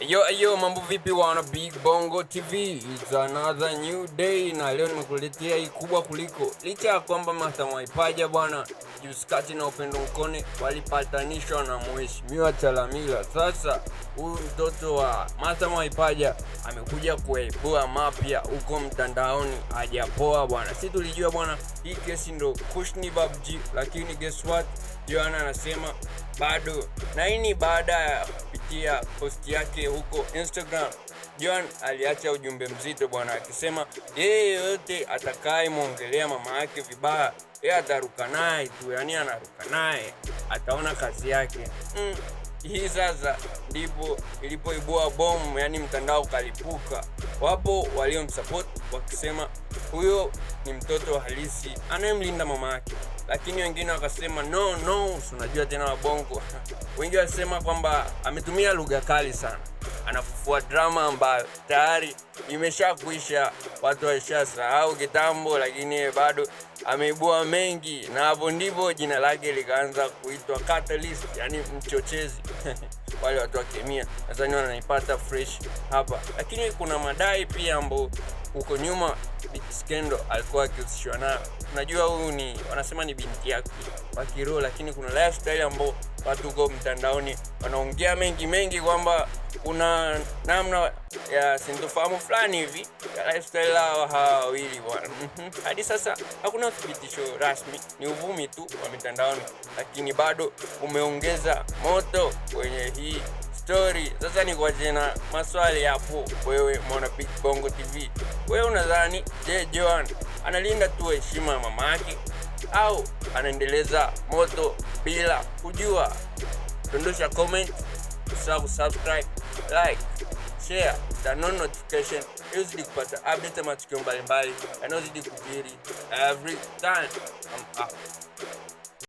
Yo, mambo vipi wana Big Bongo TV? It's another new day na leo nimekuletea hii kubwa kuliko. Licha ya kwamba Martha Mwaipaja bwana Juskati na Upendo Nkone walipatanishwa na Mheshimiwa Chalamila. Sasa huyu mtoto wa Martha Mwaipaja amekuja kuibua mapya huko mtandaoni, hajapoa bwana. Sisi tulijua bwana hii kesi ndo Kushni Babji, lakini guess what? Joana anasema bado, na hii ni baada ya kupitia posti yake huko Instagram. Joan aliacha ujumbe mzito bwana, akisema yeye yote atakaye muongelea mama yake vibaya, yeye ataruka naye tu, yani anaruka naye, ataona kazi yake. Hii sasa ndipo ilipoibua bomu, yani mtandao kalipuka. Wapo waliomsupport wakisema huyo ni mtoto halisi anayemlinda mama yake, lakini wengine wakasema no, unajua tena wabongo. Wengi wasema kwamba ametumia lugha kali sana, anafufua drama ambayo tayari imeshakuisha, watu washasahau kitambo, lakini bado ameibua mengi, na hapo ndipo jina lake likaanza kuitwa catalyst, yani mchochezi. Wale watu wa kemia nadhani wanaipata fresh hapa, lakini kuna madai pia ambao huko nyuma Big Skendo alikuwa akihusishwa nayo. Unajua huyu ni wanasema ni binti yake wa kiroho, lakini kuna lifestyle ambao watu huko mtandaoni wanaongea mengi kwamba kuna namna ya sintofahamu fulani hivi ya lifestyle hawa wawili bwana. Hadi sasa hakuna uthibitisho rasmi, ni uvumi tu wa mitandaoni, lakini bado umeongeza moto kwenye hii story. Sasa ni kwa jina maswali hapo, wewe mwana Big Bongo TV, wewe unadhani Joan analinda tu heshima ya mama yake au anaendeleza moto bila kujua? Dondosha comment, usahau subscribe, like, share, turn on notification ili kupata update ya matukio mbalimbali yanayozidi kujiri every time I'm up.